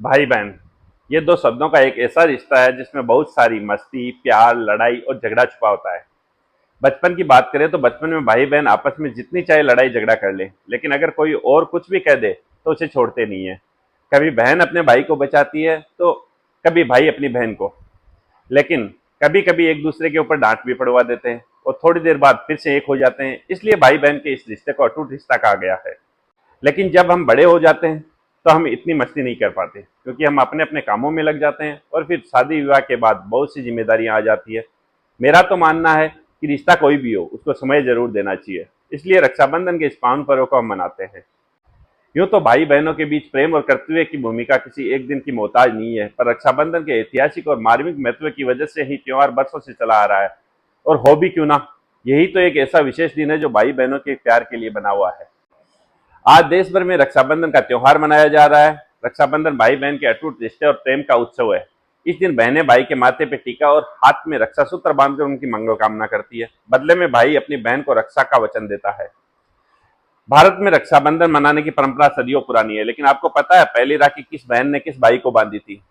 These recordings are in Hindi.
भाई बहन, ये दो शब्दों का एक ऐसा रिश्ता है जिसमें बहुत सारी मस्ती, प्यार, लड़ाई और झगड़ा छुपा होता है। बचपन की बात करें तो बचपन में भाई बहन आपस में जितनी चाहे लड़ाई झगड़ा कर ले, लेकिन अगर कोई और कुछ भी कह दे तो उसे छोड़ते नहीं है। कभी बहन अपने भाई को बचाती है तो कभी भाई अपनी बहन को। लेकिन कभी कभी एक दूसरे के ऊपर डांट भी पड़वा देते हैं और थोड़ी देर बाद फिर से एक हो जाते हैं। इसलिए भाई बहन के इस रिश्ते को अटूट रिश्ता कहा गया है। लेकिन जब हम बड़े हो जाते हैं तो हम इतनी मस्ती नहीं कर पाते, क्योंकि हम अपने अपने कामों में लग जाते हैं और फिर शादी विवाह के बाद बहुत सी जिम्मेदारियां आ जाती है। मेरा तो मानना है कि रिश्ता कोई भी हो उसको समय जरूर देना चाहिए। इसलिए रक्षाबंधन के इस पावन पर्व को हम मनाते हैं। यूं तो भाई बहनों के बीच प्रेम और कर्तव्य की भूमिका किसी एक दिन की मोहताज नहीं है, पर रक्षाबंधन के ऐतिहासिक और मार्मिक महत्व की वजह से ही त्योहार बरसों से चला आ रहा है। और हो भी क्यों ना, यही तो एक ऐसा विशेष दिन है जो भाई बहनों के प्यार के लिए बना हुआ है। आज देश भर में रक्षाबंधन का त्योहार मनाया जा रहा है। रक्षाबंधन भाई बहन के अटूट रिश्ते और प्रेम का उत्सव है। इस दिन बहनें भाई के माथे पे टीका और हाथ में रक्षा सूत्र बांधकर उनकी मंगल कामना करती है। बदले में भाई अपनी बहन को रक्षा का वचन देता है। भारत में रक्षाबंधन मनाने की परंपरा सदियों पुरानी है, लेकिन आपको पता है पहली राखी किस बहन ने किस भाई को बांधी थी?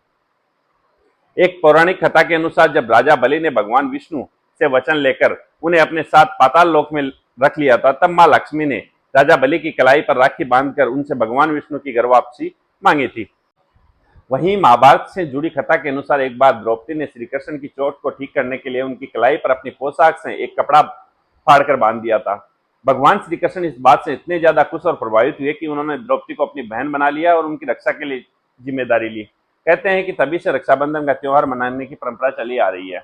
एक पौराणिक कथा के अनुसार जब राजा बलि ने भगवान विष्णु से वचन लेकर उन्हें अपने साथ पाताल लोक में रख लिया था, तब मां लक्ष्मी ने राजा बलि की कलाई पर राखी बांधकर उनसे भगवान विष्णु की गर्भवापसी मांगी थी। वहीं महाभारत से जुड़ी कथा के अनुसार एक बार द्रौपदी ने श्री कृष्ण की चोट को ठीक करने के लिए उनकी कलाई पर अपनी पोशाक से एक कपड़ा फाड़कर बांध दिया था। भगवान श्री कृष्ण इस बात से इतने ज्यादा खुश और प्रभावित हुए कि उन्होंने द्रौपदी को अपनी बहन बना लिया और उनकी रक्षा के लिए जिम्मेदारी ली। कहते हैं कि तभी से रक्षाबंधन का त्योहार मनाने की परंपरा चली आ रही है।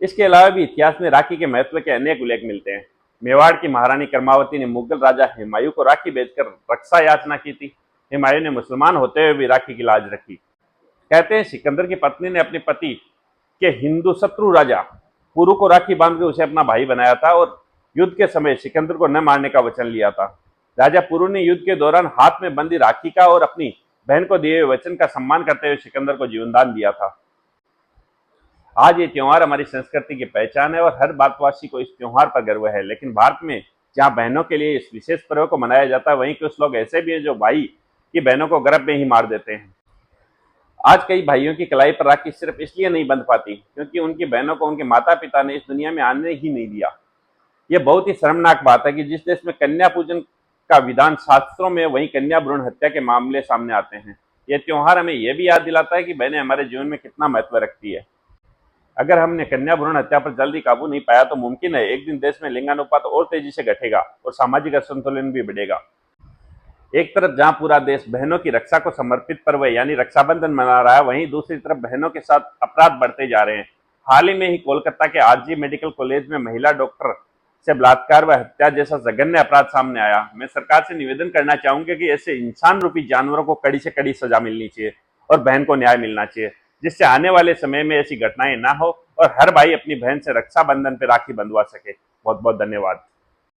इसके अलावा भी इतिहास में राखी के महत्व के अनेक उल्लेख मिलते हैं। मेवाड़ की महारानी कर्मावती ने मुगल राजा हुमायूं को राखी भेजकर रक्षा याचना की थी। हुमायूं ने मुसलमान होते हुए भी राखी की लाज रखी। कहते हैं सिकंदर की पत्नी ने अपने पति के हिंदू शत्रु राजा पुरु को राखी बांध के उसे अपना भाई बनाया था और युद्ध के समय सिकंदर को न मारने का वचन लिया था। राजा पुरु ने युद्ध के दौरान हाथ में बंदी राखी का और अपनी बहन को दिए हुए वचन का सम्मान करते हुए सिकंदर को जीवन दान दिया था। आज ये त्योहार हमारी संस्कृति की पहचान है और हर भारतवासी को इस त्योहार पर गर्व है। लेकिन भारत में जहाँ बहनों के लिए इस विशेष पर्व को मनाया जाता है, वहीं कुछ लोग ऐसे भी हैं जो भाई की बहनों को गर्भ में ही मार देते हैं। आज कई भाइयों की कलाई पर राखी सिर्फ इसलिए नहीं बंध पाती क्योंकि उनकी बहनों को उनके माता पिता ने इस दुनिया में आने ही नहीं दिया। यह बहुत ही शर्मनाक बात है कि जिस देश में कन्या पूजन का विधान शास्त्रों में, वहीं कन्या भ्रूण हत्या के मामले सामने आते हैं। यह त्योहार हमें यह भी याद दिलाता है कि बहनें हमारे जीवन में कितना महत्व रखती है। अगर हमने कन्या भ्रूण हत्या पर जल्दी काबू नहीं पाया तो मुमकिन है एक दिन देश में लिंगानुपात और तेजी से घटेगा और सामाजिक असंतुलन भी बढ़ेगा। एक तरफ जहां पूरा देश बहनों की रक्षा को समर्पित पर्व यानी रक्षाबंधन मना रहा है, वहीं दूसरी तरफ बहनों के साथ अपराध बढ़ते जा रहे हैं। हाल ही में ही कोलकाता के आरजी मेडिकल कॉलेज में महिला डॉक्टर से बलात्कार व हत्या जैसा जघन्य अपराध सामने आया। मैं सरकार से निवेदन करना चाहूंगा कि ऐसे इंसान रूपी जानवरों को कड़ी से कड़ी सजा मिलनी चाहिए और बहन को न्याय मिलना चाहिए, जिससे आने वाले समय में ऐसी घटनाएं ना हो और हर भाई अपनी बहन से रक्षाबंधन पर राखी बंधवा सके। बहुत बहुत धन्यवाद।